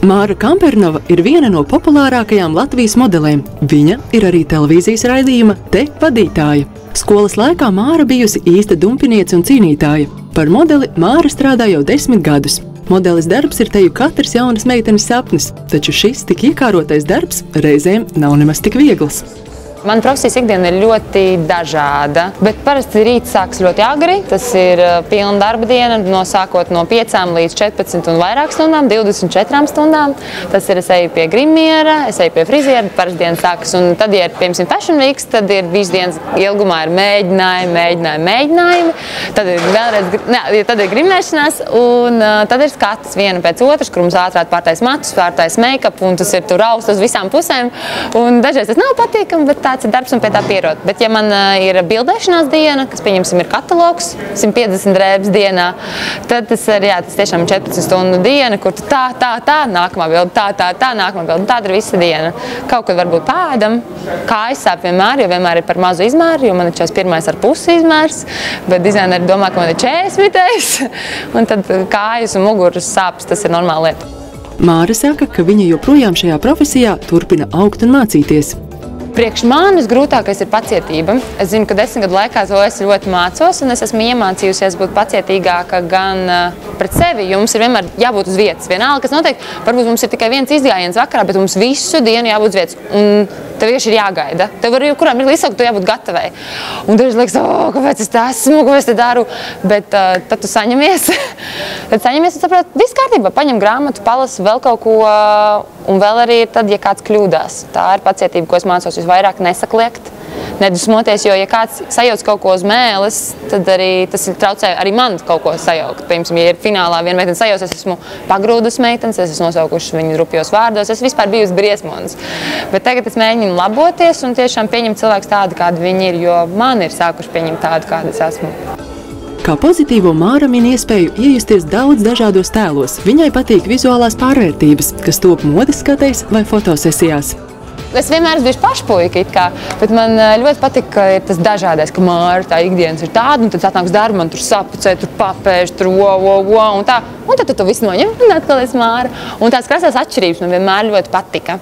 Māra Kampernova ir viena no populārākajām Latvijas modelēm. Viņa ir arī televīzijas raidījuma Te vadītāja. Skolas laikā Māra bijusi īsta dumpiniece un cīnītāja. Par modeli Māra strādā jau 10 gadus. Modeles darbs ir teju katras jaunas meitenes sapnis, taču šis tik iekārotais darbs reizēm nav nemaz tik viegls. Mana profesijas ikdiena ir ļoti dažāda, bet parasti rīts sāks ļoti agri. Tas ir pilna darba diena, sākot no 5 līdz 14 un vairāk stundām, 24 stundām. Tas ir, es eju pie grimiera, es eju pie friziera, parasti diena sākas. Un tad, ja ir, piemēram, Fashion Weeks, tad ir visu dienas ilgumā ir mēģinājumi. Tad ir vēlreiz, tad ir grimēšanās, un tad ir skatas viena pēc otras, kur mums ātrāk pārtais matus, pārtais make-up, un tas ir tur raust uz visām pusēm. Un dažreiz tas nav patīkami, bet tāds ir darbs un pie tā pierod. Bet ja man ir bildēšanās diena, kas, pieņemsim, ir katalogs, 150 drēbes dienā, tad tas ir, tas tiešām 14 stundu diena, kur tu tā, nākamā bilde, tā, nākamā bilde, un tāda ir visa diena. Kaut kad varbūt pēdam, kājas sāp vienmēr, jo vienmēr ir par mazu izmēru, jo man ir 41,5 izmērs, bet dizaineri domā, ka man ir 40, un tad kājas un muguras sāpes, tas ir normāla lieta. Māra saka, ka viņa joprojām šajā profesijā turpina augt un mācīties. Priekš manis grūtākais ir pacietība. Es zinu, ka 10 gadu laikā to es ļoti mācos, un es esmu iemācījusies būt pacietīgāka gan pret sevi, jo mums ir vienmēr jābūt uz vietas. Vienalga, kas notiek, varbūt mums ir tikai viens izgājiens vakarā, bet mums visu dienu jābūt uz vietas. Un tev vienkārši ir jāgaida. Tev var jebkurā mirklī izsaukt, tu jābūt gatavai. Un daži liekas, kāpēc es tā esmu, ko es te daru? Bet tad tu saņemies. Tad saņemies un saproti, viss kārtībā. Paņem grāmatu, palasi vēl kaut ko, un vēl arī ir tad, ja kāds kļūdās. Tā ir pacietība, ko es mācos visvairāk nesakliegt, nedusmoties, jo, ja kāds sajauc kaut ko uz mēles, tad arī tas traucē arī man kaut ko sajaukt. Piemēram, ja ir finālā viena meitene sajauc, es esmu pagrūdus meitenes, es esmu nosaukuši viņu rupjos vārdos, es vispār biju uz briesmonis. Bet tagad es mēģinu laboties un tiešām pieņemt cilvēkus tādu, kādi viņi ir, jo man ir sākuši pieņemt tādu, kāda es esmu. Kā pozitīvo Māra min iespēju iejusties daudz dažādos tēlos. Viņai patīk vizuālās pārvērtības, kas top modes skatēs vai fotosesijās. Es vienmēr esmu bijuši pašpuika it kā, bet man ļoti patīk, ka ir tas dažādais, ka Māra tā ikdienas ir tāda, un tad atnāks darba, man tur sapucē, tur papēž, tur un tā. Un tad tu to visu noņem, un atkal es Māra. Un tās krasās atšķirības man vienmēr ļoti patika.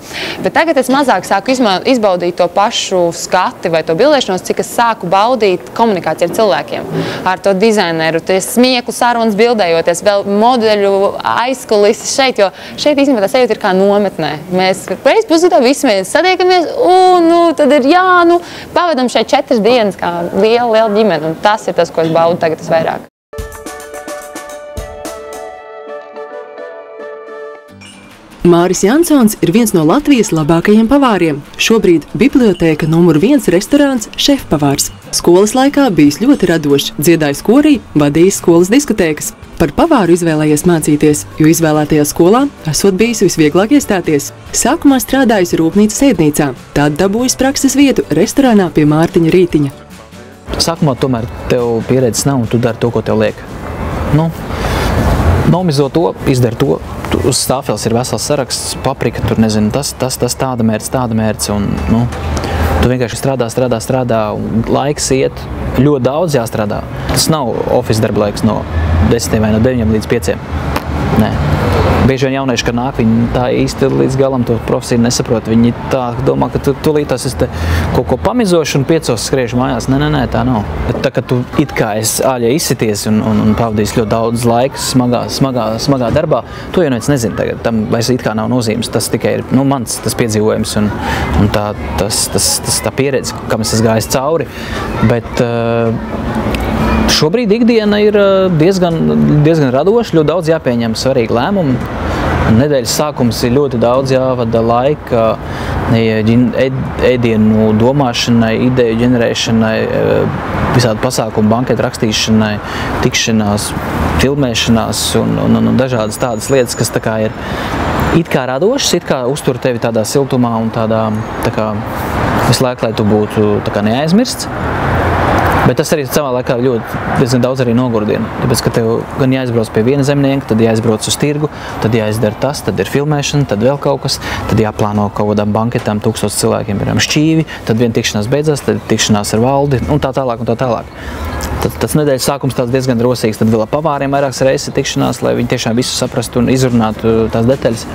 Bet tagad es mazāk sāku izbaudīt to pašu skati vai to bildēšanos, cik es sāku baudīt komunikāciju ar cilvēkiem, ar to dizaineru, smieku sarunas bildējoties, vēl modeļu aizkulises šeit, jo šeit īstenībā tā sajūta ir kā nometnē. Mēs reiz pusgadā visi mēs satiekamies, un tad ir pavadam šeit 4 dienas kā liela ģimene, un tas ir tas, ko es baudu tagad vairāk. Māris Jansons ir viens no Latvijas labākajiem pavāriem. Šobrīd bibliotēka numur 1 restorāns šefpavārs. Skolas laikā bijis ļoti radošs, dziedājis korī, vadījis skolas diskotēkas. Par pavāru izvēlējies mācīties, jo izvēlētajā skolā esot bijis visvieglāk iestāties. Sākumā strādājis rūpnīcas ēdnīcā, tad dabūjis prakses vietu restorānā pie Mārtiņa Rītiņa. Sākumā tomēr tev pieredzes nav un tu dari to, ko tev liek. Nomizo to, izdari to. Uz stāfeles ir vesels saraksts, paprika, tur nezinu, tas tāda mērķis, un tu vienkārši strādā, un laiks iet, ļoti daudz jāstrādā. Tas nav office darba laiks no 10 vai no 9 līdz 5. Nē. Bieži vien jaunieši, kad nāk, viņi tā īsti līdz galam to profesiju nesaprot. Viņi tā domā, ka tu lītās es te kaut ko pamizošu un 5 skriešu mājās. Nē, tā nav. Bet tā, ka tu it kā āļa izsities un pavadīs ļoti daudz laika smagā darbā, to jau neviens nezina tagad. Tam vairs it kā nav nozīmes. Tas tikai ir mans tas piedzīvojums un tā pieredze, kam es esmu gājis cauri. Bet šobrīd ikdiena ir diezgan radoša, ļoti daudz jāpieņem svarīgi lēmumi. Nedēļas sākums ir ļoti daudz jāvada laika ēdienu domāšanai, ideju ģenerēšanai, visādi pasākumu, banketu rakstīšanai, tikšanās, filmēšanās un dažādas tādas lietas, kas tā kā ir it kā radošas, it kā uztur tevi tādā siltumā un tādā tā kā visu laiku, lai tu būtu tā kā neaizmirsts. Bet tas arī savā laikā diezgan daudz arī nogurdina. Tāpēc, ka tev gan jāizbrauc pie viena zemnieka, tad jāizbrauc uz tirgu, tad jāizdara tas, tad ir filmēšana, tad vēl kaut kas, tad jāplāno kaut kādām banketām 1000 cilvēkiem, piemēram, šķīvi, tad viena tikšanās beidzās, tad tikšanās ar valdi un tā tālāk un tā tālāk. Tas nedēļas sākums tāds diezgan drosīgs, tad vēl ar pavāriem vairākas reizes tikšanās, lai viņi tiešām visu saprastu un izrunātu tās detaļas.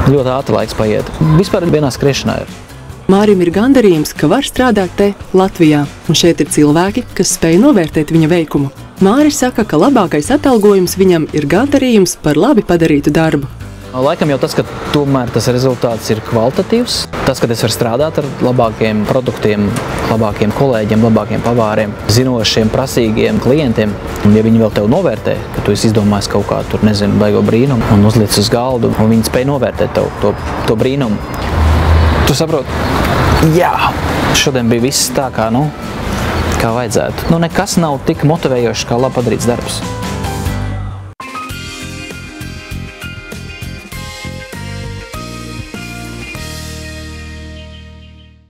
Ļoti ātri laiks paiet. Vispār vienā skriešanā ir. Mārim ir gandarījums, ka var strādāt te, Latvijā, un šeit ir cilvēki, kas spēj novērtēt viņa veikumu. Māris saka, ka labākais atalgojums viņam ir gandarījums par labi padarītu darbu. Laikam jau tas, ka tomēr tas rezultāts ir kvalitatīvs. Tas, ka es varu strādāt ar labākiem produktiem, labākiem kolēģiem, labākiem pavāriem, zinošiem, prasīgiem klientiem. Un ja viņi vēl tev novērtē, ka tu esi izdomājis kaut kā tur, nezinu, baigo brīnumu un uzliec uz galdu, un viņi spēj novērtēt tev to brīnumu. Tu saproti, jā, šodien bija viss tā kā vajadzētu. Nekas nav tik motivējošs kā labi padarīts darbs.